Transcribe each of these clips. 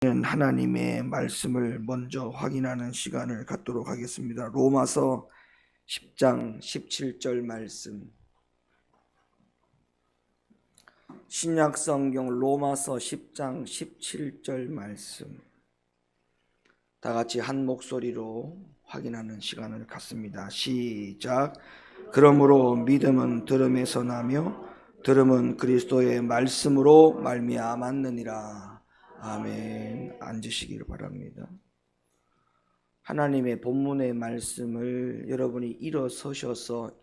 하나님의 말씀을 먼저 확인하는 시간을 갖도록 하겠습니다. 로마서 10장 17절 말씀, 신약성경 로마서 10장 17절 말씀, 다 같이 한 목소리로 확인하는 시간을 갖습니다. 시작. 그러므로 믿음은 들음에서 나며 들음은 그리스도의 말씀으로 말미암았느니라. 아멘. 앉으시기를 바랍니다. 하나님의 본문의 말씀을 여러분이 일어서셔서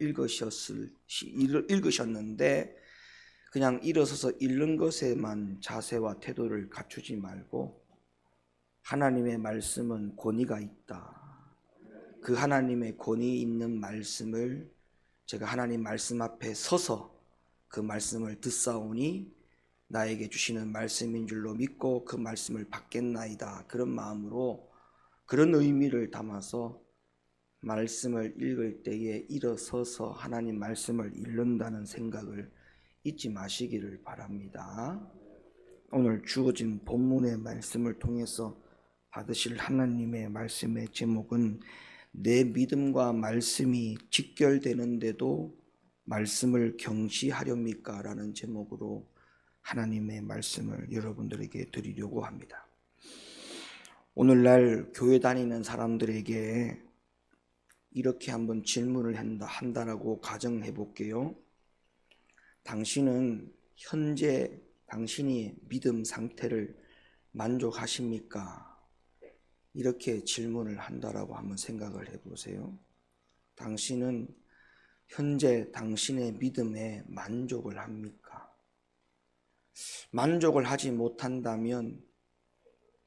읽으셨는데 그냥 일어서서 읽는 것에만 자세와 태도를 갖추지 말고 하나님의 말씀은 권위가 있다. 그 하나님의 권위 있는 말씀을 제가 하나님 말씀 앞에 서서 그 말씀을 듣사오니 나에게 주시는 말씀인 줄로 믿고 그 말씀을 받겠나이다. 그런 마음으로 그런 의미를 담아서 말씀을 읽을 때에 일어서서 하나님 말씀을 읽는다는 생각을 잊지 마시기를 바랍니다. 오늘 주어진 본문의 말씀을 통해서 받으실 하나님의 말씀의 제목은 내 믿음과 말씀이 직결되는데도 말씀을 경시하렵니까? 라는 제목으로 하나님의 말씀을 여러분들에게 드리려고 합니다. 오늘날 교회 다니는 사람들에게 이렇게 한번 질문을 한다라고 가정해 볼게요. 당신은 현재 당신이 믿음 상태를 만족하십니까? 이렇게 질문을 한다라고 한번 생각을 해보세요. 당신은 현재 당신의 믿음에 만족을 합니까? 만족을 하지 못한다면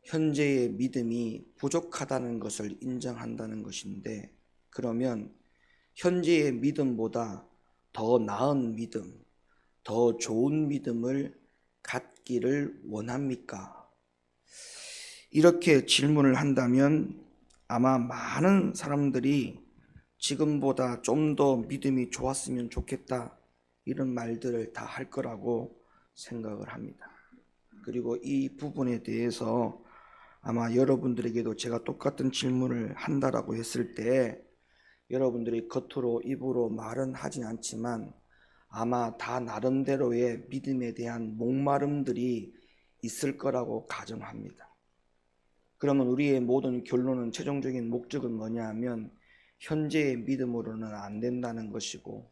현재의 믿음이 부족하다는 것을 인정한다는 것인데, 그러면 현재의 믿음보다 더 나은 믿음, 더 좋은 믿음을 갖기를 원합니까? 이렇게 질문을 한다면 아마 많은 사람들이 지금보다 좀 더 믿음이 좋았으면 좋겠다, 이런 말들을 다 할 거라고 생각을 합니다. 그리고 이 부분에 대해서 아마 여러분들에게도 제가 똑같은 질문을 한다라고 했을 때 여러분들이 겉으로 입으로 말은 하지 않지만 아마 다 나름대로의 믿음에 대한 목마름들이 있을 거라고 가정합니다. 그러면 우리의 모든 결론은, 최종적인 목적은 뭐냐 하면 현재의 믿음으로는 안 된다는 것이고,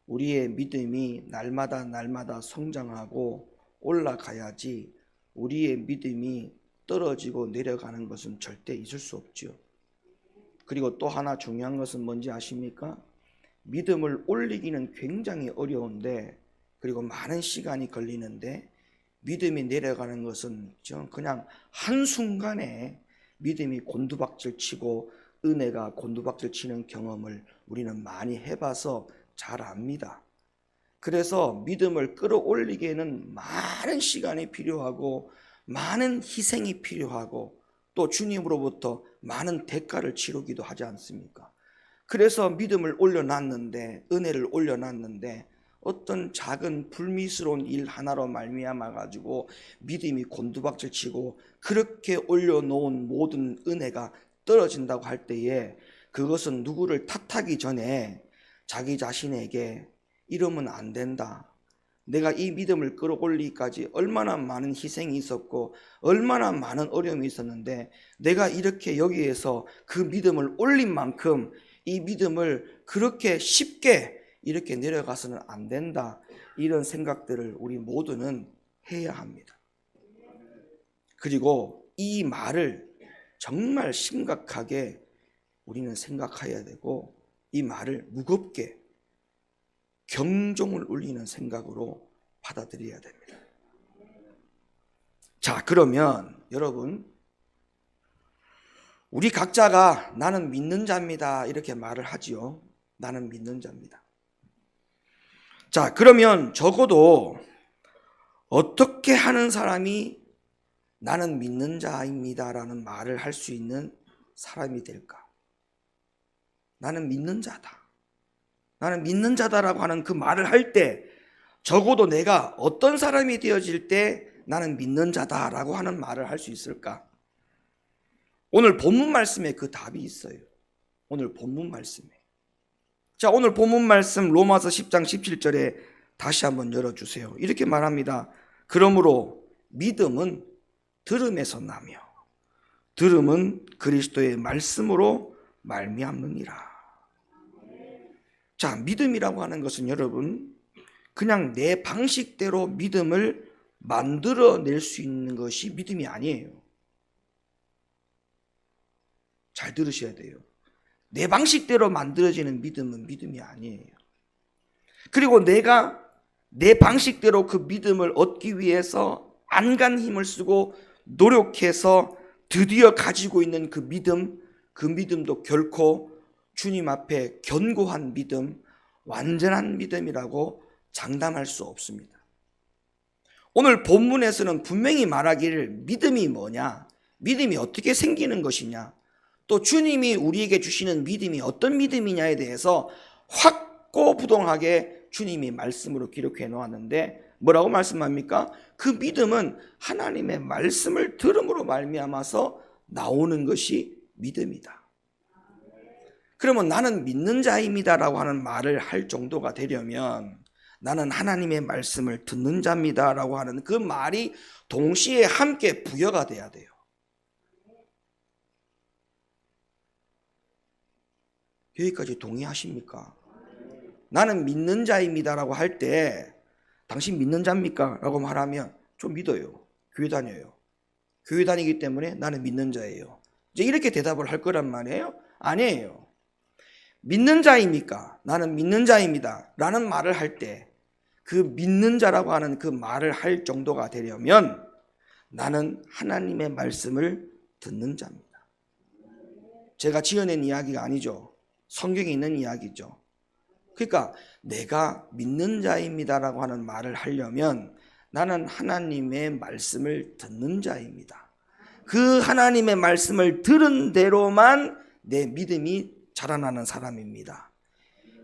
우리의 믿음이 날마다 성장하고 올라가야지 우리의 믿음이 떨어지고 내려가는 것은 절대 있을 수 없죠. 그리고 또 하나 중요한 것은 뭔지 아십니까? 믿음을 올리기는 굉장히 어려운데, 그리고 많은 시간이 걸리는데, 믿음이 내려가는 것은 그냥 한순간에 믿음이 곤두박질 치고 은혜가 곤두박질 치는 경험을 우리는 많이 해봐서 잘 압니다. 그래서 믿음을 끌어올리기에는 많은 시간이 필요하고 많은 희생이 필요하고 또 주님으로부터 많은 대가를 치르기도 하지 않습니까? 그래서 믿음을 올려놨는데, 은혜를 올려놨는데 어떤 작은 불미스러운 일 하나로 말미암아 가지고 믿음이 곤두박질 치고 그렇게 올려놓은 모든 은혜가 떨어진다고 할 때에 그것은 누구를 탓하기 전에 자기 자신에게 이러면 안 된다, 내가 이 믿음을 끌어올리기까지 얼마나 많은 희생이 있었고 얼마나 많은 어려움이 있었는데 내가 이렇게 여기에서 그 믿음을 올린 만큼 이 믿음을 그렇게 쉽게 이렇게 내려가서는 안 된다, 이런 생각들을 우리 모두는 해야 합니다. 그리고 이 말을 정말 심각하게 우리는 생각해야 되고, 이 말을 무겁게 경종을 울리는 생각으로 받아들여야 됩니다. 자, 그러면 여러분, 우리 각자가 나는 믿는 자입니다 이렇게 말을 하지요. 나는 믿는 자입니다. 자, 그러면 적어도 어떻게 하는 사람이 나는 믿는 자입니다 라는 말을 할 수 있는 사람이 될까? 나는 믿는 자다, 나는 믿는 자다라고 하는 그 말을 할 때 적어도 내가 어떤 사람이 되어질 때 나는 믿는 자다라고 하는 말을 할 수 있을까? 오늘 본문 말씀에 그 답이 있어요. 오늘 본문 말씀에. 자, 오늘 본문 말씀 로마서 10장 17절에 다시 한번 열어주세요. 이렇게 말합니다. 그러므로 믿음은 들음에서 나며 들음은 그리스도의 말씀으로 말미암느니라. 자, 믿음이라고 하는 것은 여러분 그냥 내 방식대로 믿음을 만들어낼 수 있는 것이 믿음이 아니에요. 잘 들으셔야 돼요. 내 방식대로 만들어지는 믿음은 믿음이 아니에요. 그리고 내가 내 방식대로 그 믿음을 얻기 위해서 안간 힘을 쓰고 노력해서 드디어 가지고 있는 그 믿음도 결코 주님 앞에 견고한 믿음, 완전한 믿음이라고 장담할 수 없습니다. 오늘 본문에서는 분명히 말하기를 믿음이 뭐냐, 믿음이 어떻게 생기는 것이냐, 또 주님이 우리에게 주시는 믿음이 어떤 믿음이냐에 대해서 확고부동하게 주님이 말씀으로 기록해 놓았는데 뭐라고 말씀합니까? 그 믿음은 하나님의 말씀을 들음으로 말미암아서 나오는 것이 믿음이다. 그러면 나는 믿는 자입니다라고 하는 말을 할 정도가 되려면 나는 하나님의 말씀을 듣는 자입니다라고 하는 그 말이 동시에 함께 부여가 돼야 돼요. 여기까지 동의하십니까? 나는 믿는 자입니다라고 할 때 당신 믿는 자입니까? 라고 말하면 좀 믿어요. 교회 다녀요. 교회 다니기 때문에 나는 믿는 자예요. 이제 이렇게 대답을 할 거란 말이에요? 아니에요. 믿는 자입니까? 나는 믿는 자입니다. 라는 말을 할 때 그 믿는 자라고 하는 그 말을 할 정도가 되려면 나는 하나님의 말씀을 듣는 자입니다. 제가 지어낸 이야기가 아니죠. 성경에 있는 이야기죠. 그러니까 내가 믿는 자입니다라고 하는 말을 하려면 나는 하나님의 말씀을 듣는 자입니다. 그 하나님의 말씀을 들은 대로만 내 믿음이 자라나는 사람입니다.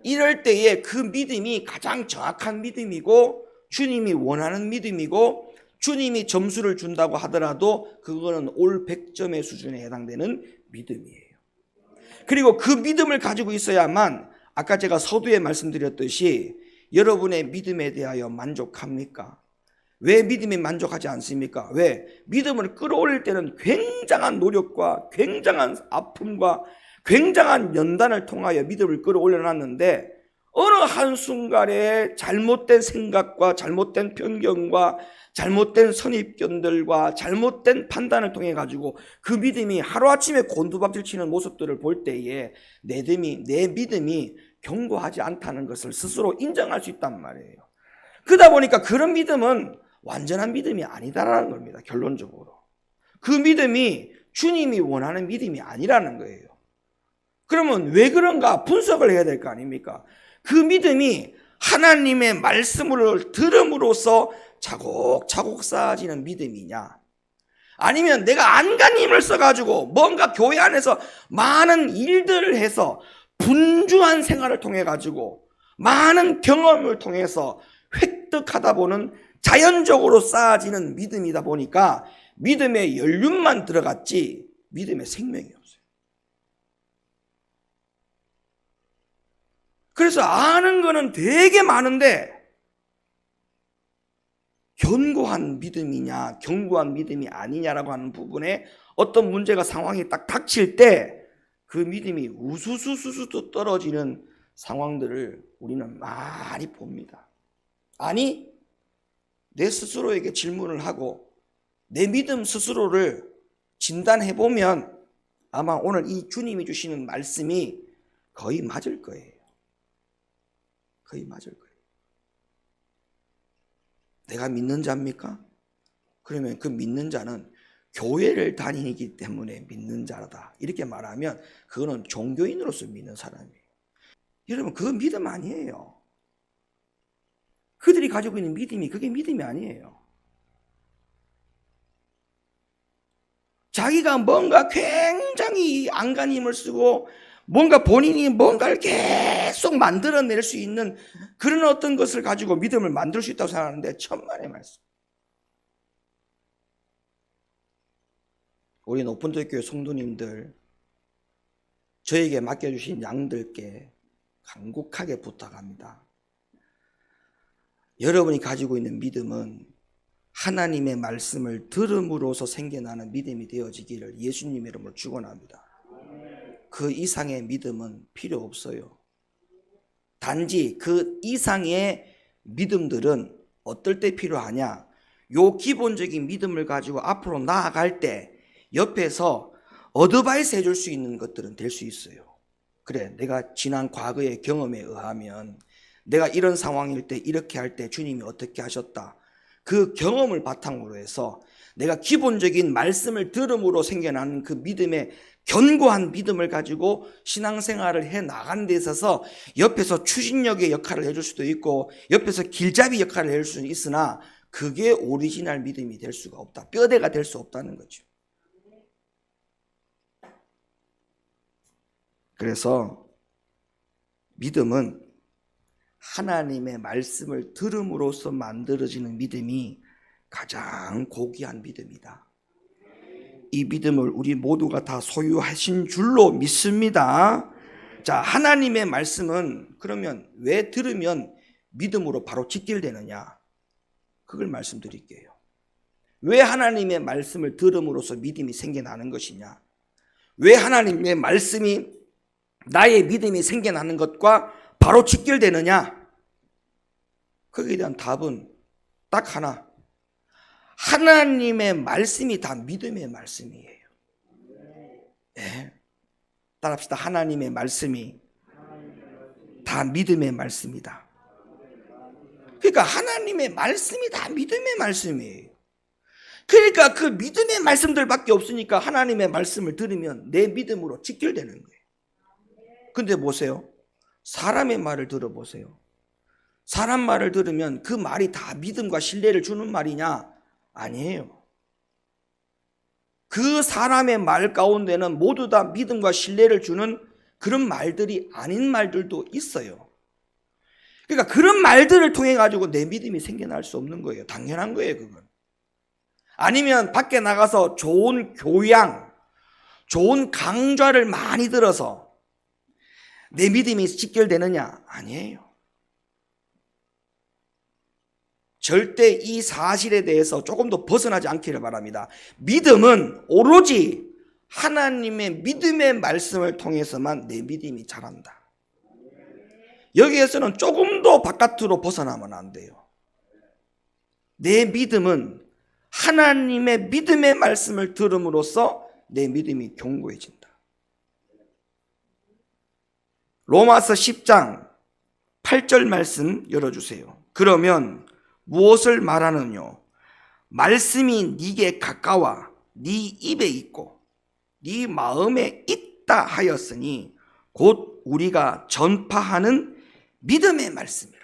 이럴 때에 그 믿음이 가장 정확한 믿음이고 주님이 원하는 믿음이고 주님이 점수를 준다고 하더라도 그거는 올 100점의 수준에 해당되는 믿음이에요. 그리고 그 믿음을 가지고 있어야만 아까 제가 서두에 말씀드렸듯이 여러분의 믿음에 대하여 만족합니까? 왜 믿음에 만족하지 않습니까? 왜? 믿음을 끌어올릴 때는 굉장한 노력과 굉장한 아픔과 굉장한 연단을 통하여 믿음을 끌어올려놨는데 어느 한순간에 잘못된 생각과 잘못된 편견과 잘못된 선입견들과 잘못된 판단을 통해 가지고 그 믿음이 하루아침에 곤두박질 치는 모습들을 볼 때에 내 믿음이 견고하지 않다는 것을 스스로 인정할 수 있단 말이에요. 그러다 보니까 그런 믿음은 완전한 믿음이 아니다라는 겁니다. 결론적으로. 그 믿음이 주님이 원하는 믿음이 아니라는 거예요. 그러면 왜 그런가 분석을 해야 될 거 아닙니까? 그 믿음이 하나님의 말씀을 들음으로써 차곡차곡 쌓아지는 믿음이냐, 아니면 내가 안간 힘을 써가지고 뭔가 교회 안에서 많은 일들을 해서 분주한 생활을 통해 가지고 많은 경험을 통해서 획득하다 보는 자연적으로 쌓아지는 믿음이다 보니까 믿음의 연륜만 들어갔지 믿음의 생명이 없어요. 그래서 아는 거는 되게 많은데 견고한 믿음이냐 견고한 믿음이 아니냐라고 하는 부분에 어떤 문제가 상황이 딱 닥칠 때 그 믿음이 우수수수수 떨어지는 상황들을 우리는 많이 봅니다. 아니, 내 스스로에게 질문을 하고 내 믿음 스스로를 진단해 보면 아마 오늘 이 주님이 주시는 말씀이 거의 맞을 거예요. 거의 맞을 거예요. 내가 믿는 자입니까? 그러면 그 믿는 자는 교회를 다니기 때문에 믿는 자다 이렇게 말하면 그거는 종교인으로서 믿는 사람이에요. 여러분, 그거 믿음 아니에요. 그들이 가지고 있는 믿음이 그게 믿음이 아니에요. 자기가 뭔가 굉장히 안간 힘을 쓰고 뭔가 본인이 뭔가를 계속 만들어낼 수 있는 그런 어떤 것을 가지고 믿음을 만들 수 있다고 생각하는데 천만의 말씀. 우리 오픈도교회 성도님들, 저에게 맡겨주신 양들께 간곡하게 부탁합니다. 여러분이 가지고 있는 믿음은 하나님의 말씀을 들음으로써 생겨나는 믿음이 되어지기를 예수님 이름으로 축원합니다. 그 이상의 믿음은 필요 없어요. 단지 그 이상의 믿음들은 어떨 때 필요하냐? 요 기본적인 믿음을 가지고 앞으로 나아갈 때 옆에서 어드바이스 해줄 수 있는 것들은 될 수 있어요. 그래, 내가 지난 과거의 경험에 의하면 내가 이런 상황일 때 이렇게 할 때 주님이 어떻게 하셨다. 그 경험을 바탕으로 해서 내가 기본적인 말씀을 들음으로 생겨나는 그 믿음의 견고한 믿음을 가지고 신앙생활을 해 나가는 데 있어서 옆에서 추진력의 역할을 해줄 수도 있고 옆에서 길잡이 역할을 해줄 수는 있으나 그게 오리지널 믿음이 될 수가 없다. 뼈대가 될 수 없다는 거죠. 그래서 믿음은 하나님의 말씀을 들음으로써 만들어지는 믿음이 가장 고귀한 믿음이다. 이 믿음을 우리 모두가 다 소유하신 줄로 믿습니다. 자, 하나님의 말씀은 그러면 왜 들으면 믿음으로 바로 직결되느냐? 그걸 말씀드릴게요. 왜 하나님의 말씀을 들음으로써 믿음이 생겨나는 것이냐? 왜 하나님의 말씀이 나의 믿음이 생겨나는 것과 바로 직결되느냐? 거기에 대한 답은 딱 하나. 하나님의 말씀이 다 믿음의 말씀이에요. 네. 따라합시다. 하나님의 말씀이 다 믿음의 말씀이다. 그러니까 하나님의 말씀이 다 믿음의 말씀이에요. 그러니까 그 믿음의 말씀들밖에 없으니까 하나님의 말씀을 들으면 내 믿음으로 직결되는 거예요. 근데 보세요. 사람의 말을 들어보세요. 사람 말을 들으면 그 말이 다 믿음과 신뢰를 주는 말이냐? 아니에요. 그 사람의 말 가운데는 모두 다 믿음과 신뢰를 주는 그런 말들이 아닌 말들도 있어요. 그러니까 그런 말들을 통해 가지고 내 믿음이 생겨날 수 없는 거예요. 당연한 거예요, 그건. 아니면 밖에 나가서 좋은 교양, 좋은 강좌를 많이 들어서 내 믿음이 직결되느냐? 아니에요. 절대 이 사실에 대해서 조금 더 벗어나지 않기를 바랍니다. 믿음은 오로지 하나님의 믿음의 말씀을 통해서만 내 믿음이 자란다. 여기에서는 조금도 바깥으로 벗어나면 안 돼요. 내 믿음은 하나님의 믿음의 말씀을 들음으로써 내 믿음이 견고해진다. 로마서 10장 8절 말씀 열어주세요. 그러면 무엇을 말하느뇨? 말씀이 네게 가까워 네 입에 있고 네 마음에 있다 하였으니 곧 우리가 전파하는 믿음의 말씀이라.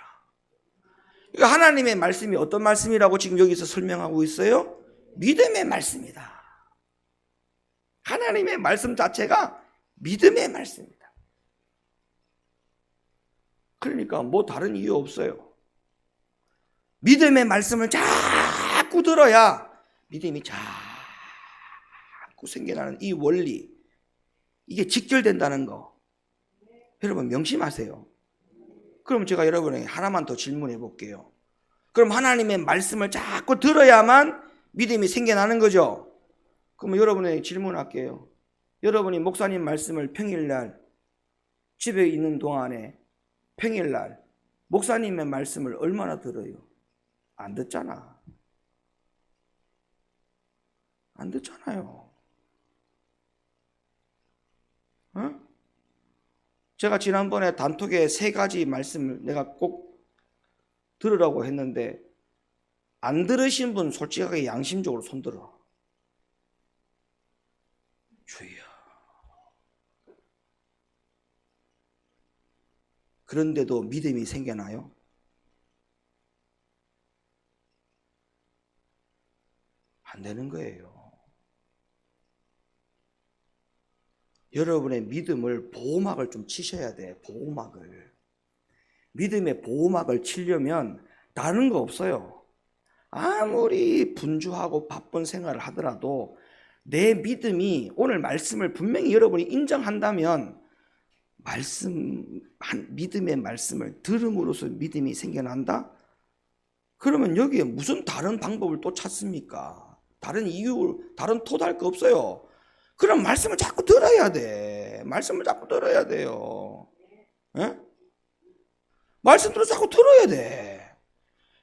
그러니까 하나님의 말씀이 어떤 말씀이라고 지금 여기서 설명하고 있어요? 믿음의 말씀이다. 하나님의 말씀 자체가 믿음의 말씀이다. 그러니까 뭐 다른 이유 없어요. 믿음의 말씀을 자꾸 들어야 믿음이 자꾸 생겨나는 이 원리, 이게 직결된다는 거 여러분 명심하세요. 그럼 제가 여러분에게 하나만 더 질문해 볼게요. 그럼 하나님의 말씀을 자꾸 들어야만 믿음이 생겨나는 거죠? 그럼 여러분에게 질문할게요. 여러분이 목사님 말씀을 평일날 집에 있는 동안에 평일날 목사님의 말씀을 얼마나 들어요? 안 듣잖아. 안 듣잖아요. 어? 제가 지난번에 단톡에 3가지 말씀을 내가 꼭 들으라고 했는데 안 들으신 분 솔직하게 양심적으로 손들어. 주여. 그런데도 믿음이 생겨나요? 안 되는 거예요. 여러분의 믿음을 보호막을 좀 치셔야 돼. 보호막을. 믿음의 보호막을 치려면 다른 거 없어요. 아무리 분주하고 바쁜 생활을 하더라도 내 믿음이 오늘 말씀을 분명히 여러분이 인정한다면 믿음의 말씀을 들음으로써 믿음이 생겨난다? 그러면 여기에 무슨 다른 방법을 또 찾습니까? 다른 이유, 다른 토달 거 없어요. 그럼 말씀을 자꾸 들어야 돼. 말씀을 자꾸 들어야 돼요. 예? 말씀들을 자꾸 들어야 돼.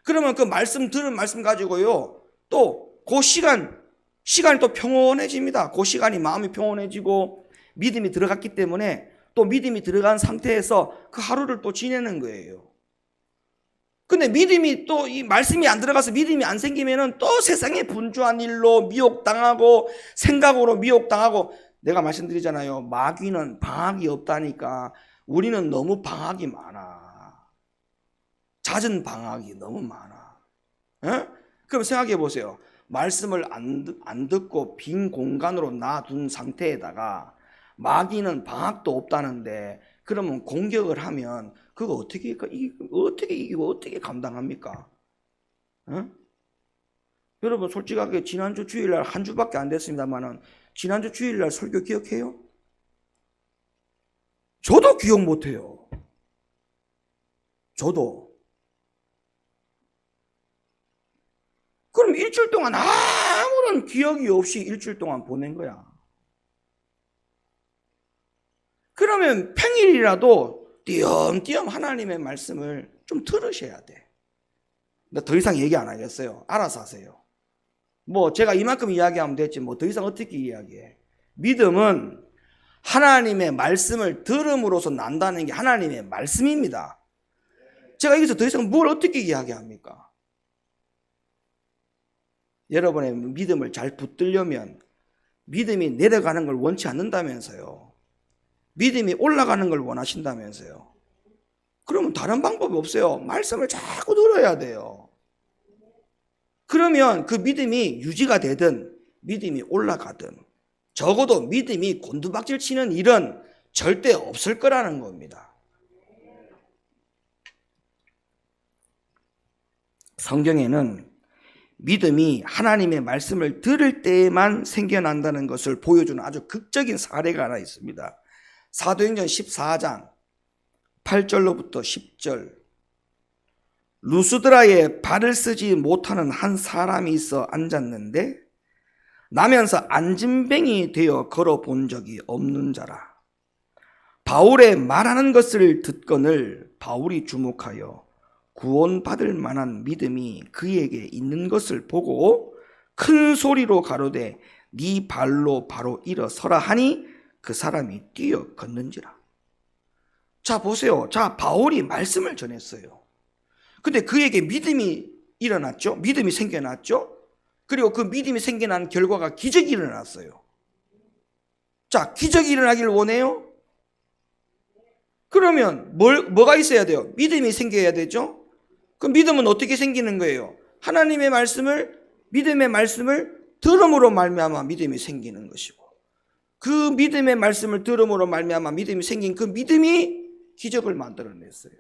그러면 그 들은 말씀 가지고요, 또 그 시간이 또 평온해집니다. 그 시간이 마음이 평온해지고 믿음이 들어갔기 때문에 또 믿음이 들어간 상태에서 그 하루를 또 지내는 거예요. 근데 믿음이 또 이 말씀이 안 들어가서 믿음이 안 생기면은 또 세상에 분주한 일로 미혹당하고 생각으로 미혹당하고, 내가 말씀드리잖아요. 마귀는 방학이 없다니까. 우리는 너무 방학이 많아. 잦은 방학이 너무 많아. 에? 그럼 생각해 보세요. 말씀을 안 듣고 빈 공간으로 놔둔 상태에다가 마귀는 방학도 없다는데, 그러면 공격을 하면 그거 어떻게 이기고 어떻게 감당합니까? 어? 여러분 솔직하게 지난주 주일날 한 주밖에 안 됐습니다만은 지난주 주일날 설교 기억해요? 저도 기억 못해요. 저도. 그럼 일주일 동안 아무런 기억이 없이 일주일 동안 보낸 거야. 그러면 평일이라도 띄엄띄엄 하나님의 말씀을 좀 들으셔야 돼. 더 이상 얘기 안 하겠어요. 알아서 하세요. 뭐 제가 이만큼 이야기하면 됐지 뭐 더 이상 어떻게 이야기해. 믿음은 하나님의 말씀을 들음으로써 난다는 게 하나님의 말씀입니다. 제가 여기서 더 이상 뭘 어떻게 이야기합니까? 여러분의 믿음을 잘 붙들려면 믿음이 내려가는 걸 원치 않는다면서요. 믿음이 올라가는 걸 원하신다면서요. 그러면 다른 방법이 없어요. 말씀을 자꾸 들어야 돼요. 그러면 그 믿음이 유지가 되든 믿음이 올라가든 적어도 믿음이 곤두박질 치는 일은 절대 없을 거라는 겁니다. 성경에는 믿음이 하나님의 말씀을 들을 때에만 생겨난다는 것을 보여주는 아주 극적인 사례가 하나 있습니다. 사도행전 14장 8절로부터 10절. 루스드라에 발을 쓰지 못하는 한 사람이 있어 앉았는데 나면서 안진뱅이 되어 걸어본 적이 없는 자라. 바울의 말하는 것을 듣거늘 바울이 주목하여 구원받을 만한 믿음이 그에게 있는 것을 보고 큰 소리로 가로되 네 발로 바로 일어서라 하니 그 사람이 뛰어 걷는지라. 자 보세요. 자 바울이 말씀을 전했어요. 근데 그에게 믿음이 일어났죠. 믿음이 생겨났죠. 그리고 그 믿음이 생겨난 결과가 기적이 일어났어요. 자 기적이 일어나길 원해요? 그러면 뭐가 있어야 돼요? 믿음이 생겨야 되죠. 그 믿음은 어떻게 생기는 거예요? 하나님의 말씀을, 믿음의 말씀을 들음으로 말미암아 믿음이 생기는 것이고, 그 믿음의 말씀을 들음으로 말미암아 믿음이 생긴 그 믿음이 기적을 만들어냈어요.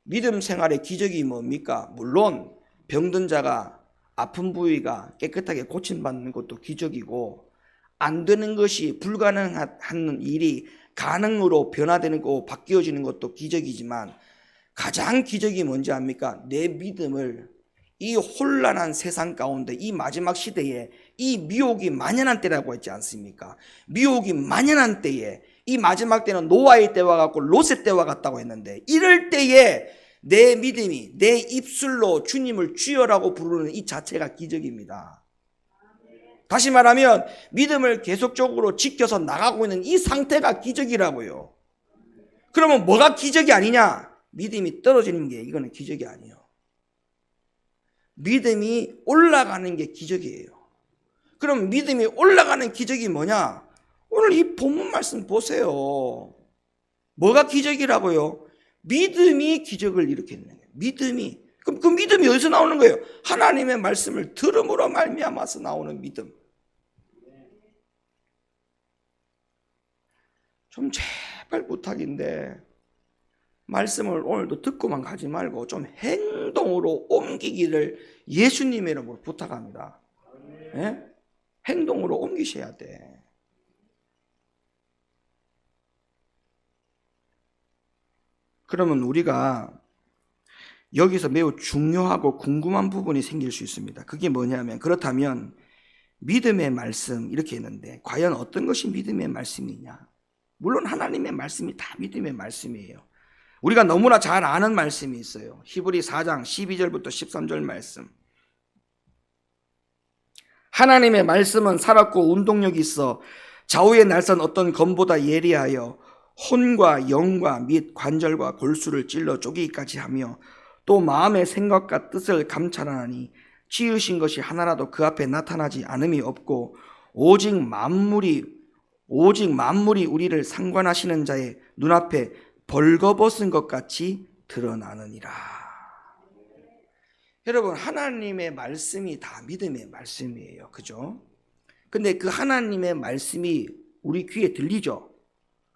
믿음 생활의 기적이 뭡니까? 물론 병든 자가 아픈 부위가 깨끗하게 고침받는 것도 기적이고, 안 되는 것이 불가능한 일이 가능으로 변화되는 거 바뀌어지는 것도 기적이지만, 가장 기적이 뭔지 압니까? 내 믿음을 이 혼란한 세상 가운데 이 마지막 시대에 이 미혹이 만연한 때라고 했지 않습니까? 미혹이 만연한 때에, 이 마지막 때는 노아의 때와 같고 롯의 때와 같다고 했는데, 이럴 때에 내 믿음이 내 입술로 주님을 주여라고 부르는 이 자체가 기적입니다. 다시 말하면 믿음을 계속적으로 지켜서 나가고 있는 이 상태가 기적이라고요. 그러면 뭐가 기적이 아니냐? 믿음이 떨어지는 게 이거는 기적이 아니에요. 믿음이 올라가는 게 기적이에요. 그럼 믿음이 올라가는 기적이 뭐냐? 오늘 이 본문 말씀 보세요. 뭐가 기적이라고요? 믿음이 기적을 일으키는 거예요. 믿음이. 그럼 그 믿음이 어디서 나오는 거예요? 하나님의 말씀을 들음으로 말미암아서 나오는 믿음. 좀 제발 부탁인데 말씀을 오늘도 듣고만 가지 말고 좀 행동으로 옮기기를 예수님의 이름으로 부탁합니다. 네? 행동으로 옮기셔야 돼. 그러면 우리가 여기서 매우 중요하고 궁금한 부분이 생길 수 있습니다. 그게 뭐냐면, 그렇다면 믿음의 말씀 이렇게 했는데 과연 어떤 것이 믿음의 말씀이냐? 물론 하나님의 말씀이 다 믿음의 말씀이에요. 우리가 너무나 잘 아는 말씀이 있어요. 히브리 4장 12절부터 13절 말씀. 하나님의 말씀은 살았고 운동력이 있어 좌우의 날선 어떤 검보다 예리하여 혼과 영과 및 관절과 골수를 찔러 쪼개기까지 하며 또 마음의 생각과 뜻을 감찰하나니 지으신 것이 하나라도 그 앞에 나타나지 않음이 없고 오직 만물이 우리를 상관하시는 자의 눈앞에 벌거벗은 것 같이 드러나느니라. 여러분, 하나님의 말씀이 다 믿음의 말씀이에요. 그죠? 근데 그 하나님의 말씀이 우리 귀에 들리죠?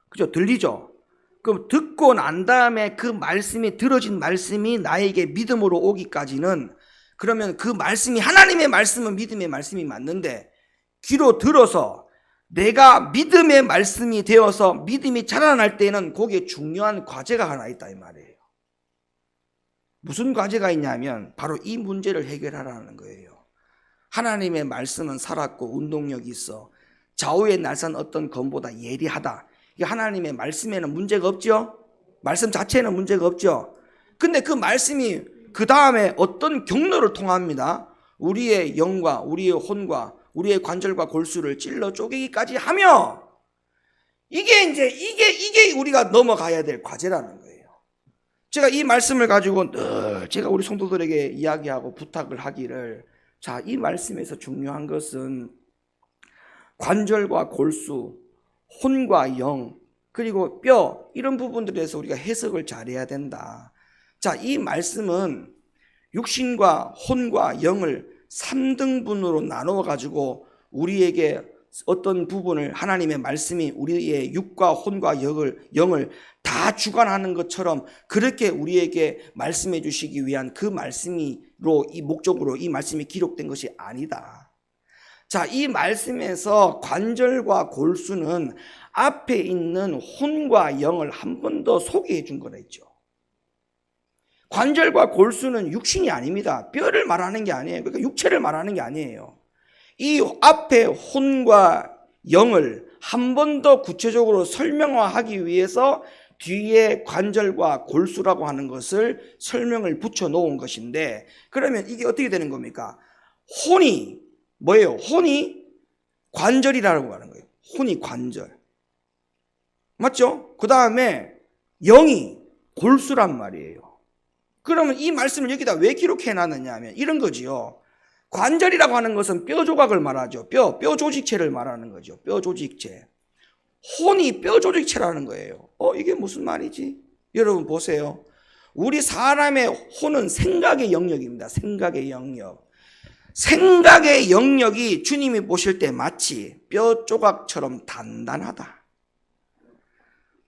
그죠? 들리죠? 그럼 듣고 난 다음에 그 말씀이 들어진 말씀이 나에게 믿음으로 오기까지는, 그러면 그 말씀이, 하나님의 말씀은 믿음의 말씀이 맞는데 귀로 들어서 내가 믿음의 말씀이 되어서 믿음이 자라날 때는 거기에 중요한 과제가 하나 있다 이 말이에요. 무슨 과제가 있냐면 바로 이 문제를 해결하라는 거예요. 하나님의 말씀은 살았고 운동력이 있어 좌우의 날선 어떤 검보다 예리하다. 이게 하나님의 말씀에는 문제가 없죠? 말씀 자체에는 문제가 없죠? 근데 그 말씀이 그 다음에 어떤 경로를 통합니다. 우리의 영과 우리의 혼과 우리의 관절과 골수를 찔러 쪼개기까지 하며, 이게 우리가 넘어가야 될 과제라는 거예요. 제가 이 말씀을 가지고 늘 제가 우리 성도들에게 이야기하고 부탁을 하기를, 자, 이 말씀에서 중요한 것은 관절과 골수, 혼과 영, 그리고 뼈, 이런 부분들에서 우리가 해석을 잘해야 된다. 자, 이 말씀은 육신과 혼과 영을 3등분으로 나누어 가지고 우리에게 어떤 부분을, 하나님의 말씀이 우리의 육과 혼과 영을 다 주관하는 것처럼 그렇게 우리에게 말씀해 주시기 위한 그 말씀으로, 이 목적으로 이 말씀이 기록된 것이 아니다. 자, 이 말씀에서 관절과 골수는 앞에 있는 혼과 영을 한 번 더 소개해 준 거라 했죠. 관절과 골수는 육신이 아닙니다. 뼈를 말하는 게 아니에요. 그러니까 육체를 말하는 게 아니에요. 이 앞에 혼과 영을 한 번 더 구체적으로 설명화하기 위해서 뒤에 관절과 골수라고 하는 것을 설명을 붙여 놓은 것인데, 그러면 이게 어떻게 되는 겁니까? 혼이 뭐예요? 혼이 관절이라고 하는 거예요. 혼이 관절. 맞죠? 그 다음에 영이 골수란 말이에요. 그러면 이 말씀을 여기다 왜 기록해 놨느냐 하면 이런 거지요. 관절이라고 하는 것은 뼈 조각을 말하죠. 뼈 조직체를 말하는 거죠. 뼈 조직체. 혼이 뼈 조직체라는 거예요. 이게 무슨 말이지? 여러분 보세요. 우리 사람의 혼은 생각의 영역입니다. 생각의 영역. 생각의 영역이 주님이 보실 때 마치 뼈 조각처럼 단단하다.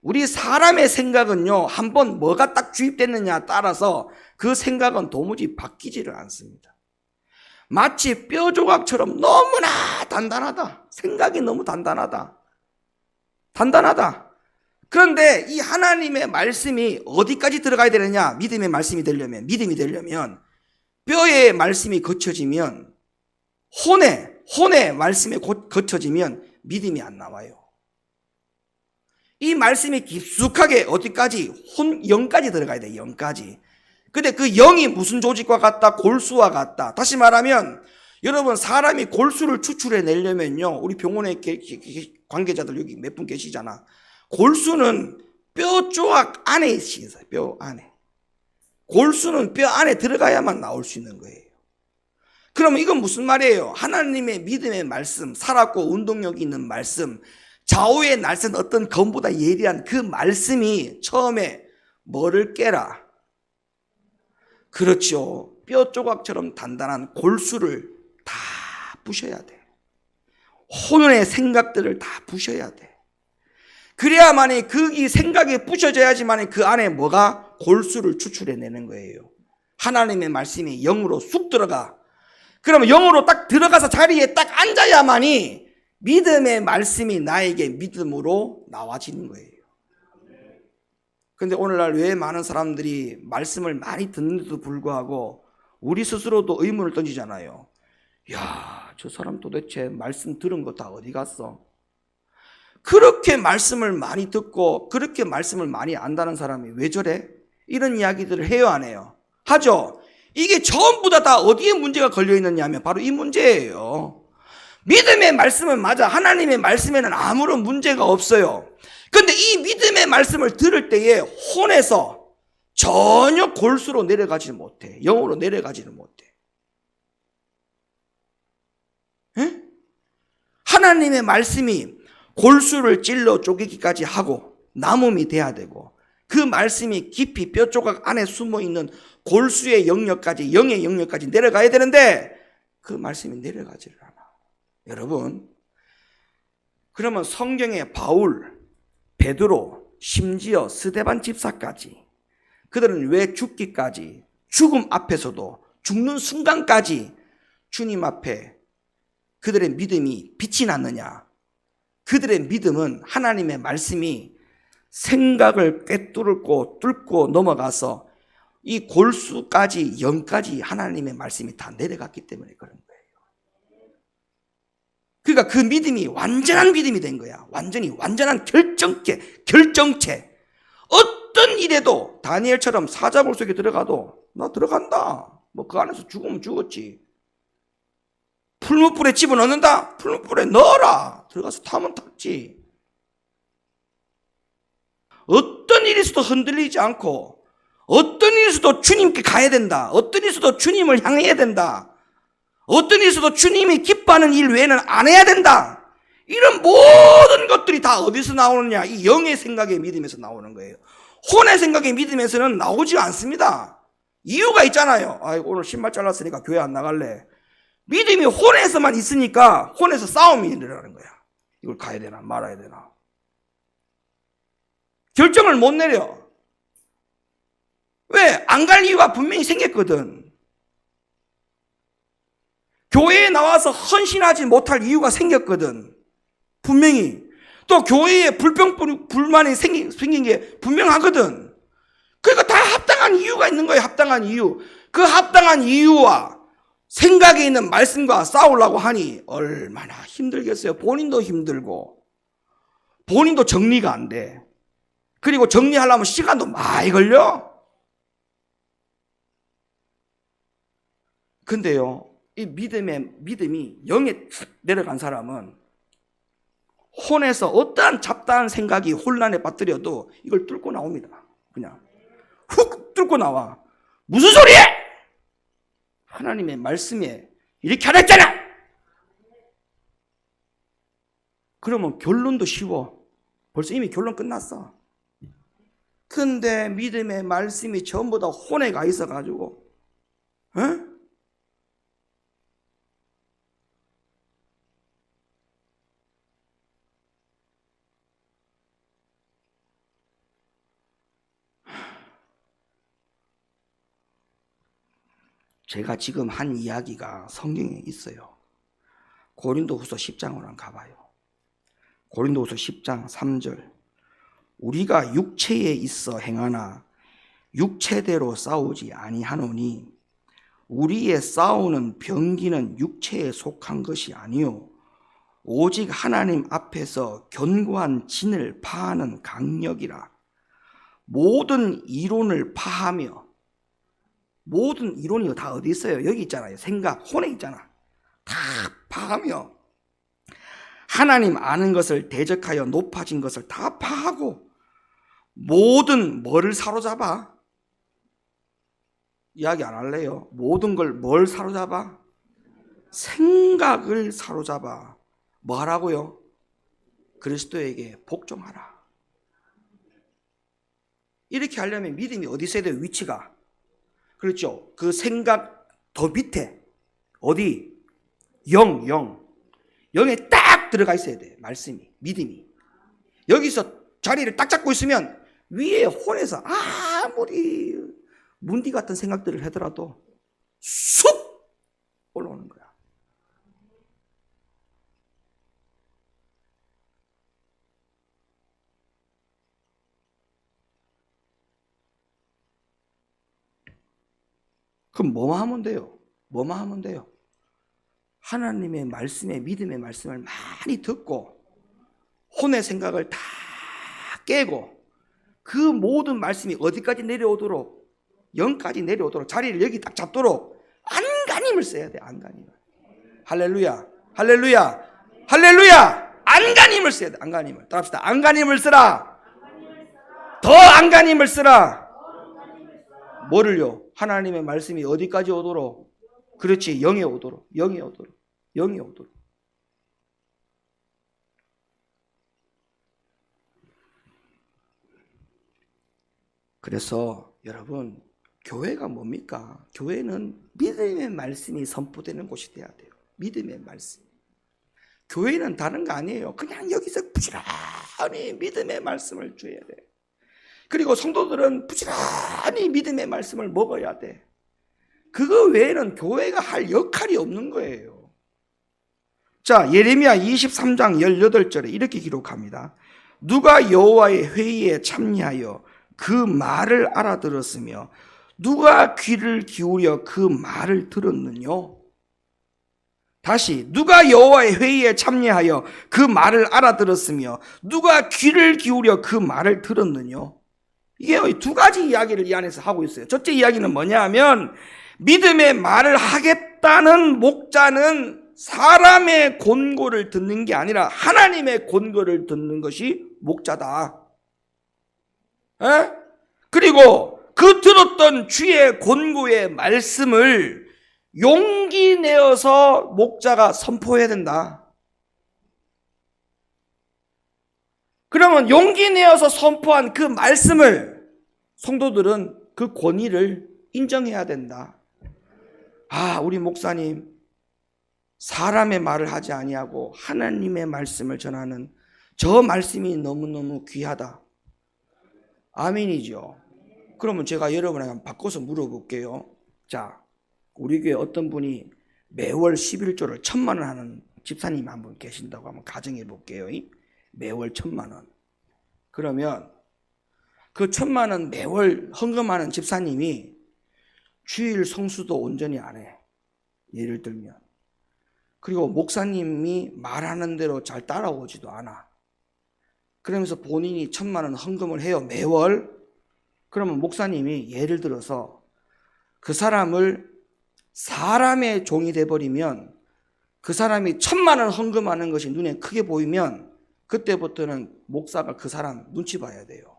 우리 사람의 생각은요, 한번 뭐가 딱 주입됐느냐 따라서 그 생각은 도무지 바뀌지를 않습니다. 마치 뼈 조각처럼 너무나 단단하다. 생각이 너무 단단하다. 그런데 이 하나님의 말씀이 어디까지 들어가야 되느냐? 믿음의 말씀이 되려면, 믿음이 되려면 뼈의 말씀이 거쳐지면, 혼의 말씀이 거쳐지면 믿음이 안 나와요. 이 말씀이 깊숙하게 어디까지? 영까지 들어가야 돼, 영까지. 근데 그 영이 무슨 조직과 같다? 골수와 같다. 다시 말하면, 여러분, 사람이 골수를 추출해 내려면요, 우리 병원에 관계자들 여기 몇 분 계시잖아. 골수는 뼈 조각 안에 있어요, 뼈 안에. 골수는 뼈 안에 들어가야만 나올 수 있는 거예요. 그러면 이건 무슨 말이에요? 하나님의 믿음의 말씀, 살았고 운동력이 있는 말씀, 좌우의 날선 어떤 검보다 예리한 그 말씀이 처음에 뭐를 깨라? 그렇죠. 뼈 조각처럼 단단한 골수를 다 부셔야 돼. 혼의 생각들을 다 부셔야 돼. 그래야만이 그 생각이 부셔져야지만 그 안에 뭐가? 골수를 추출해내는 거예요. 하나님의 말씀이 영으로 쑥 들어가. 그러면 영으로 딱 들어가서 자리에 딱 앉아야만이 믿음의 말씀이 나에게 믿음으로 나와지는 거예요. 근데 오늘날 왜 많은 사람들이 말씀을 많이 듣는데도 불구하고 우리 스스로도 의문을 던지잖아요. 야, 저 사람 도대체 말씀 들은 거 다 어디 갔어? 그렇게 말씀을 많이 듣고 그렇게 말씀을 많이 안다는 사람이 왜 저래? 이런 이야기들을 해요, 안 해요? 하죠. 이게 전부 다 어디에 문제가 걸려 있느냐 하면 바로 이 문제예요. 믿음의 말씀은 맞아. 하나님의 말씀에는 아무런 문제가 없어요. 근데 이 믿음의 말씀을 들을 때에 혼에서 전혀 골수로 내려가지는 못해. 영으로 내려가지는 못해. 에? 하나님의 말씀이 골수를 찔러 쪼개기까지 하고 남음이 돼야 되고 그 말씀이 깊이 뼈 조각 안에 숨어있는 골수의 영역까지, 영의 영역까지 내려가야 되는데 그 말씀이 내려가지를 않아. 여러분, 그러면 성경의 바울, 베드로, 심지어 스데반 집사까지 그들은 왜 죽기까지, 죽음 앞에서도 죽는 순간까지 주님 앞에 그들의 믿음이 빛이 났느냐? 그들의 믿음은 하나님의 말씀이 생각을 꿰뚫고 뚫고 넘어가서 이 골수까지, 영까지 하나님의 말씀이 다 내려갔기 때문에 그런 거예요. 그러니까 그 믿음이 완전한 믿음이 된 거야. 완전한 결정체. 어떤 일에도 다니엘처럼 사자굴 속에 들어가도 나 들어간다. 뭐 그 안에서 죽으면 죽었지. 풀무불에 집어넣는다. 풀무불에 넣어라. 들어가서 타면 탔지. 어떤 일이 있어도 흔들리지 않고 어떤 일이 있어도 주님께 가야 된다. 어떤 일이 있어도 주님을 향해야 된다. 어떤 일이 있어도 주님이 기뻐하는 일 외에는 안 해야 된다. 이런 모든 것들이 다 어디서 나오느냐? 이 영의 생각의 믿음에서 나오는 거예요. 혼의 생각의 믿음에서는 나오지 않습니다. 이유가 있잖아요. 오늘 신발 잘랐으니까 교회 안 나갈래. 믿음이 혼에서만 있으니까 혼에서 싸움이 일어나는 거야. 이걸 가야 되나 말아야 되나. 결정을 못 내려. 왜? 안 갈 이유가 분명히 생겼거든. 교회에 나와서 헌신하지 못할 이유가 생겼거든. 분명히. 또 교회에 불만이 생긴 게 분명하거든. 그러니까 다 합당한 이유가 있는 거예요. 합당한 이유. 그 합당한 이유와 생각에 있는 말씀과 싸우려고 하니 얼마나 힘들겠어요. 본인도 힘들고 본인도 정리가 안 돼. 그리고 정리하려면 시간도 많이 걸려. 근데요, 이 믿음이 영에 내려간 사람은 혼에서 어떠한 잡다한 생각이 혼란에 빠뜨려도 이걸 뚫고 나옵니다. 그냥 훅 뚫고 나와. 무슨 소리야? 하나님의 말씀에 이렇게 하랬잖아. 그러면 결론도 쉬워. 벌써 이미 결론 끝났어. 근데 믿음의 말씀이 전부 다 혼에 가 있어가지고, 제가 지금 한 이야기가 성경에 있어요. 고린도후서 10장으로 한번 가봐요. 고린도후서 10장 3절. 우리가 육체에 있어 행하나 육체대로 싸우지 아니하노니 우리의 싸우는 병기는 육체에 속한 것이 아니요 오직 하나님 앞에서 견고한 진을 파하는 강력이라. 모든 이론을 파하며, 모든 이론이 다 어디 있어요? 여기 있잖아요. 생각, 혼에 있잖아. 다 파하며 하나님 아는 것을 대적하여 높아진 것을 다 파하고 모든 뭐를 사로잡아? 이야기 안 할래요. 모든 걸 뭘 사로잡아? 생각을 사로잡아. 뭐 하라고요? 그리스도에게 복종하라. 이렇게 하려면 믿음이 어디 있어야 돼요? 위치가. 그렇죠. 그 생각 더 밑에 어디? 영에 딱 들어가 있어야 돼. 말씀이, 믿음이. 여기서 자리를 딱 잡고 있으면 위에 혼에서 아무리 문디 같은 생각들을 하더라도 쑥 올라오는 거야. 그럼 뭐만 하면 돼요? 뭐만 하면 돼요? 하나님의 말씀에 믿음의 말씀을 많이 듣고 혼의 생각을 다 깨고 그 모든 말씀이 어디까지 내려오도록, 영까지 내려오도록, 자리를 여기 딱 잡도록 안간힘을 써야 돼. 안간힘을. 할렐루야, 할렐루야, 할렐루야. 안간힘을 써야 돼. 안간힘을. 따라합시다. 안간힘을 쓰라. 더 안간힘을 쓰라. 뭐를요? 하나님의 말씀이 어디까지 오도록? 그렇지, 영에 오도록, 영에 오도록, 영에 오도록. 그래서 여러분, 교회가 뭡니까? 교회는 믿음의 말씀이 선포되는 곳이 돼야 돼요. 믿음의 말씀. 교회는 다른 거 아니에요. 그냥 여기서 부지런히 믿음의 말씀을 줘야 돼. 그리고 성도들은 부지런히 믿음의 말씀을 먹어야 돼. 그거 외에는 교회가 할 역할이 없는 거예요. 자, 예레미야 23장 18절에 이렇게 기록합니다. 누가 여호와의 회의에 참여하여 그 말을 알아들었으며 누가 귀를 기울여 그 말을 들었느뇨? 다시, 누가 여호와의 회의에 참여하여 그 말을 알아들었으며 누가 귀를 기울여 그 말을 들었느뇨? 이게 두 가지 이야기를 이 안에서 하고 있어요. 첫째 이야기는 뭐냐 하면 믿음의 말을 하겠다는 목자는 사람의 권고를 듣는 게 아니라 하나님의 권고를 듣는 것이 목자다. 에? 그리고 그 들었던 주의 권고의 말씀을 용기 내어서 목자가 선포해야 된다. 그러면 용기 내어서 선포한 그 말씀을 성도들은 그 권위를 인정해야 된다. 아, 우리 목사님 사람의 말을 하지 아니하고 하나님의 말씀을 전하는 저 말씀이 너무너무 귀하다. 아멘이죠. 그러면 제가 여러분에게 바꿔서 물어볼게요. 자, 우리 교회 어떤 분이 매월 11조를 1,000만 원 하는 집사님이 한 분 계신다고 한번 가정해 볼게요. 매월 1,000만 원. 그러면 그 1,000만 원 매월 헌금하는 집사님이 주일 성수도 온전히 안 해. 예를 들면. 그리고 목사님이 말하는 대로 잘 따라오지도 않아. 그러면서 본인이 1,000만 원 헌금을 해요. 매월. 그러면 목사님이 예를 들어서 그 사람을 사람의 종이 돼버리면 그 사람이 1,000만 원 헌금하는 것이 눈에 크게 보이면 그때부터는 목사가 그 사람 눈치 봐야 돼요.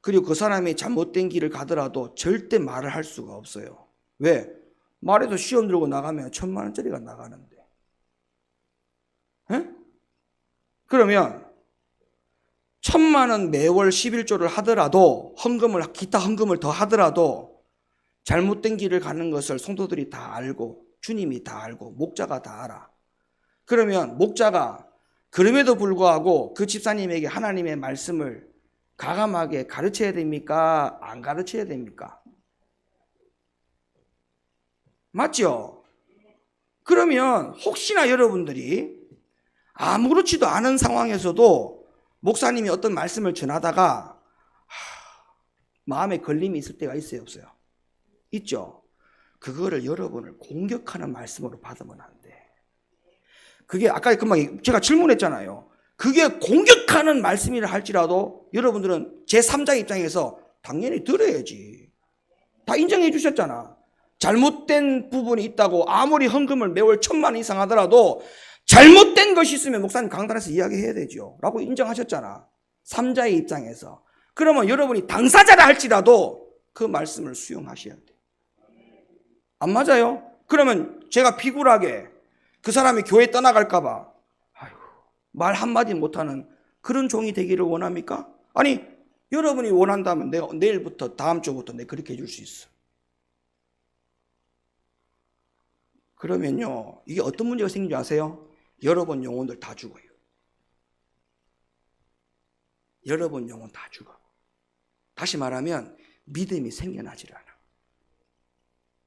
그리고 그 사람이 잘못된 길을 가더라도 절대 말을 할 수가 없어요. 왜? 말해서 시험 들고 나가면 1,000만 원짜리가 나가는데. 에? 그러면 1,000만 원 매월 11조를 하더라도 기타 헌금을 더 하더라도 잘못된 길을 가는 것을 성도들이 다 알고 주님이 다 알고 목자가 다 알아. 그러면 목자가 그럼에도 불구하고 그 집사님에게 하나님의 말씀을 가감하게 가르쳐야 됩니까? 안 가르쳐야 됩니까? 맞죠? 그러면 혹시나 여러분들이 아무렇지도 않은 상황에서도 목사님이 어떤 말씀을 전하다가 마음에 걸림이 있을 때가 있어요, 없어요? 있죠? 그거를 여러분을 공격하는 말씀으로 받으면 안 돼. 그게 아까 금방 제가 질문했잖아요. 그게 공격하는 말씀이라 할지라도 여러분들은 제3자 입장에서 당연히 들어야지. 다 인정해 주셨잖아. 잘못된 부분이 있다고 아무리 헌금을 매월 1,000만 원 이상 하더라도 잘못된 것이 있으면 목사님 강단에서 이야기해야 되죠 라고 인정하셨잖아. 3자의 입장에서. 그러면 여러분이 당사자라 할지라도 그 말씀을 수용하셔야 돼. 안 맞아요? 그러면 제가 비굴하게 그 사람이 교회 떠나갈까 봐 말 한마디 못하는 그런 종이 되기를 원합니까? 아니, 여러분이 원한다면 내가 내일부터 다음 주부터 내가 그렇게 해줄 수 있어. 그러면요, 이게 어떤 문제가 생긴지 아세요? 여러분 영혼들 다 죽어요. 여러분 영혼 다 죽어. 다시 말하면 믿음이 생겨나질 않아.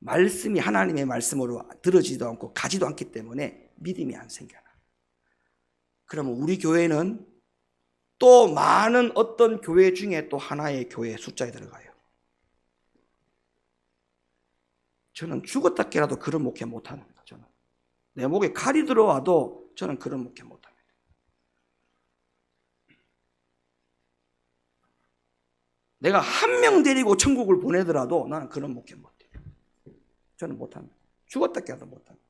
말씀이 하나님의 말씀으로 들어지도 않고 가지도 않기 때문에 믿음이 안 생겨나. 그러면 우리 교회는 또 많은 어떤 교회 중에 또 하나의 교회 숫자에 들어가요. 저는 죽었다 깨라도 그런 목회 못합니다. 저는 내 목에 칼이 들어와도 저는 그런 목회 못합니다. 내가 한 명 데리고 천국을 보내더라도 나는 그런 목회 못해요. 저는 못합니다. 죽었다 깨라도 못합니다.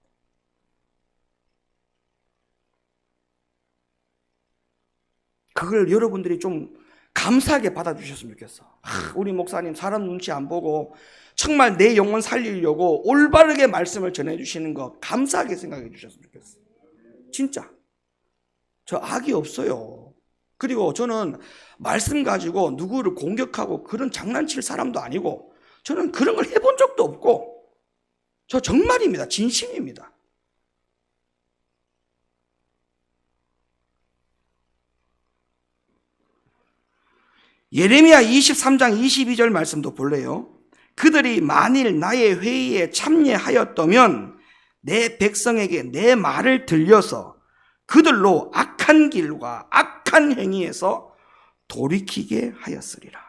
그걸 여러분들이 좀 감사하게 받아주셨으면 좋겠어. 우리 목사님 사람 눈치 안 보고 정말 내 영혼 살리려고 올바르게 말씀을 전해주시는 거 감사하게 생각해 주셨으면 좋겠어. 진짜 저 악이 없어요. 그리고 저는 말씀 가지고 누구를 공격하고 그런 장난칠 사람도 아니고 저는 그런 걸 해본 적도 없고 저 정말입니다. 진심입니다. 예레미야 23장 22절 말씀도 볼래요? 그들이 만일 나의 회의에 참여하였다면 내 백성에게 내 말을 들려서 그들로 악한 길과 악한 행위에서 돌이키게 하였으리라.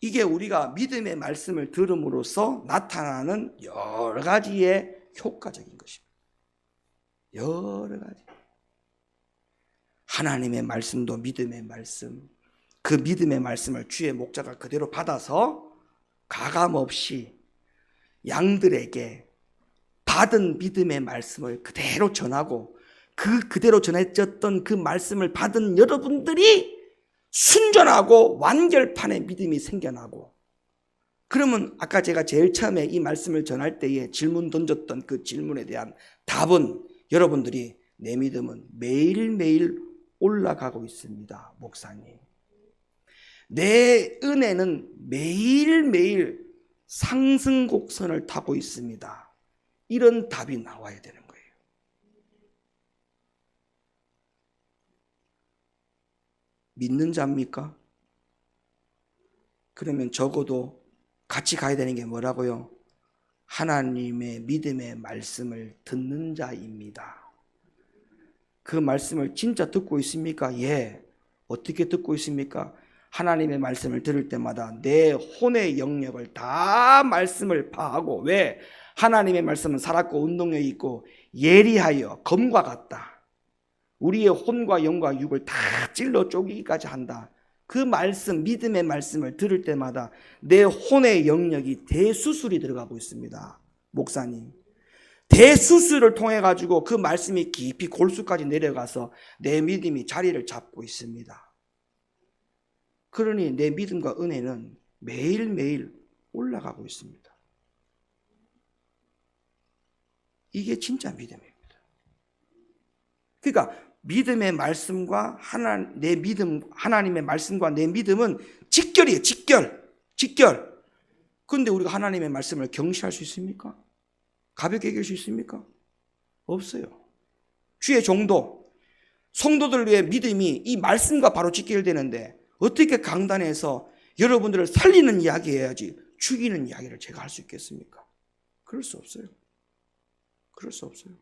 이게 우리가 믿음의 말씀을 들음으로써 나타나는 여러 가지의 효과적인 것입니다. 여러 가지. 하나님의 말씀도 믿음의 말씀, 그 믿음의 말씀을 주의 목자가 그대로 받아서 가감없이 양들에게 받은 믿음의 말씀을 그대로 전하고 그대로 전해졌던 그 말씀을 받은 여러분들이 순전하고 완결판의 믿음이 생겨나고, 그러면 아까 제가 제일 처음에 이 말씀을 전할 때에 질문 던졌던 그 질문에 대한 답은 여러분들이 내 믿음은 매일매일 올라가고 있습니다, 목사님. 내 은혜는 매일매일 상승 곡선을 타고 있습니다. 이런 답이 나와야 되는 거예요. 믿는 자입니까? 그러면 적어도 같이 가야 되는 게 뭐라고요? 하나님의 믿음의 말씀을 듣는 자입니다. 그 말씀을 진짜 듣고 있습니까? 예. 어떻게 듣고 있습니까? 하나님의 말씀을 들을 때마다 내 혼의 영역을 다 말씀을 파하고, 왜? 하나님의 말씀은 살았고 운동력이 있고 예리하여 검과 같다. 우리의 혼과 영과 육을 다 찔러 쪼개기까지 한다. 그 말씀, 믿음의 말씀을 들을 때마다 내 혼의 영역이 대수술이 들어가고 있습니다, 목사님. 대수술을 통해 가지고 그 말씀이 깊이 골수까지 내려가서 내 믿음이 자리를 잡고 있습니다. 그러니 내 믿음과 은혜는 매일매일 올라가고 있습니다. 이게 진짜 믿음입니다. 그러니까 믿음의 말씀과 내 믿음, 하나님의 말씀과 내 믿음은 직결이에요. 직결. 그런데 우리가 하나님의 말씀을 경시할 수 있습니까? 가볍게 여길 수 있습니까? 없어요. 주의 종도, 성도들의 믿음이 이 말씀과 바로 직결되는데 어떻게 강단에서 여러분들을 살리는 이야기 해야지 죽이는 이야기를 제가 할 수 있겠습니까? 그럴 수 없어요. 그럴 수 없어요.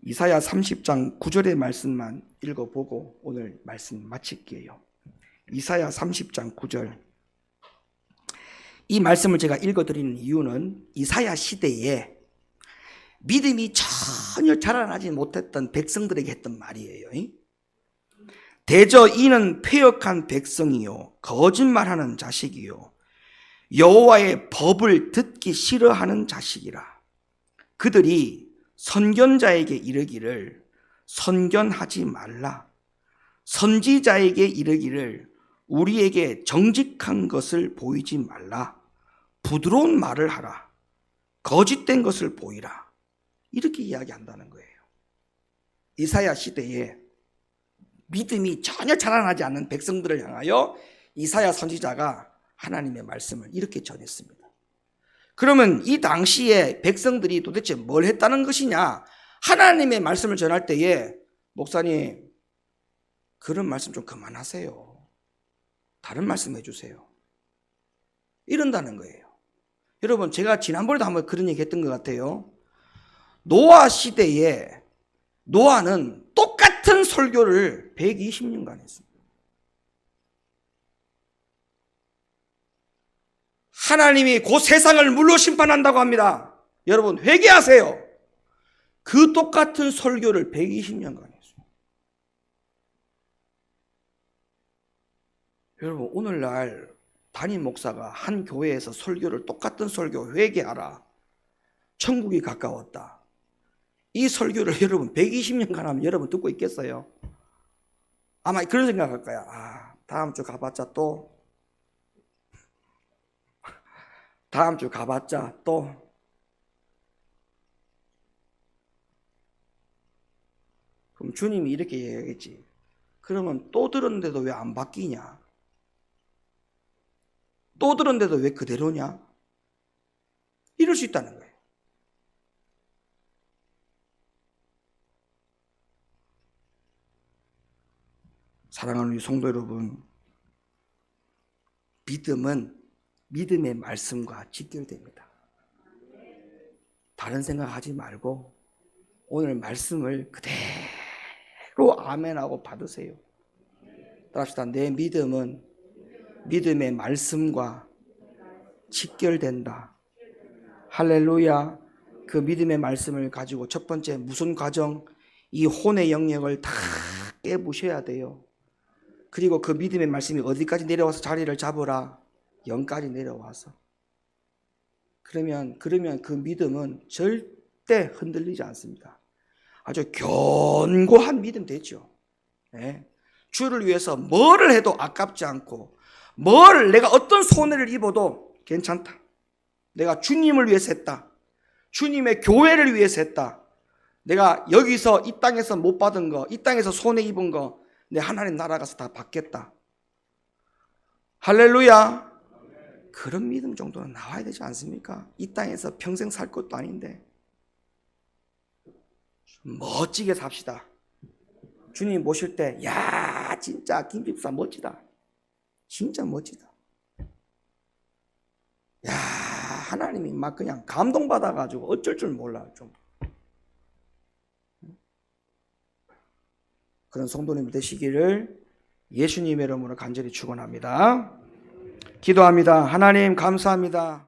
이사야 30장 9절의 말씀만 읽어보고 오늘 말씀 마칠게요. 이사야 30장 9절. 이 말씀을 제가 읽어드리는 이유는 이사야 시대에 믿음이 전혀 자라나지 못했던 백성들에게 했던 말이에요. 대저 이는 패역한 백성이요 거짓말하는 자식이요 여호와의 법을 듣기 싫어하는 자식이라. 그들이 선견자에게 이르기를 선견하지 말라. 선지자에게 이르기를 우리에게 정직한 것을 보이지 말라. 부드러운 말을 하라. 거짓된 것을 보이라. 이렇게 이야기한다는 거예요. 이사야 시대에 믿음이 전혀 자라나지 않는 백성들을 향하여 이사야 선지자가 하나님의 말씀을 이렇게 전했습니다. 그러면 이 당시에 백성들이 도대체 뭘 했다는 것이냐? 하나님의 말씀을 전할 때에 목사님 그런 말씀 좀 그만하세요. 다른 말씀 해주세요. 이런다는 거예요. 여러분, 제가 지난번에도 한번 그런 얘기 했던 것 같아요. 노아 시대에 노아는 똑같은 설교를 120년간 했습니다. 하나님이 곧 세상을 물로 심판한다고 합니다. 여러분, 회개하세요. 그 똑같은 설교를 120년간 했어요. 여러분, 오늘날 담임 목사가 한 교회에서 설교를 똑같은 설교 회개하라. 천국이 가까웠다. 이 설교를 여러분 120년간 하면 여러분 듣고 있겠어요? 아마 그런 생각할 거야. 아, 다음 주 가봤자 또 다음 주 가봤자 또 그럼 주님이 이렇게 얘기하겠지. 그러면 또 들었는데도 왜 안 바뀌냐? 또 들었는데도 왜 그대로냐? 이럴 수 있다는 거예요. 사랑하는 우리 성도 여러분, 믿음은 믿음의 말씀과 직결됩니다. 다른 생각하지 말고 오늘 말씀을 그대로 아멘하고 받으세요. 따라합시다. 내 믿음은 믿음의 말씀과 직결된다. 할렐루야. 그 믿음의 말씀을 가지고 첫 번째 무슨 과정? 이 혼의 영역을 다 깨부셔야 돼요. 그리고 그 믿음의 말씀이 어디까지 내려와서 자리를 잡으라? 영까지 내려와서. 그러면 그 믿음은 절대 흔들리지 않습니다. 아주 견고한 믿음 되죠. 네. 주를 위해서 뭐를 해도 아깝지 않고, 내가 어떤 손해를 입어도 괜찮다. 내가 주님을 위해서 했다. 주님의 교회를 위해서 했다. 내가 여기서 이 땅에서 못 받은 거, 이 땅에서 손해 입은 거, 내 하나님 나라 가서 다 받겠다. 할렐루야. 그런 믿음 정도는 나와야 되지 않습니까? 이 땅에서 평생 살 것도 아닌데 멋지게 삽시다. 주님 모실 때, 야, 진짜 김 집사 멋지다. 진짜 멋지다. 야, 하나님이 막 그냥 감동받아가지고 어쩔 줄 몰라. 좀 그런 성도님 되시기를 예수님의 이름으로 간절히 축원합니다. 기도합니다. 하나님 감사합니다.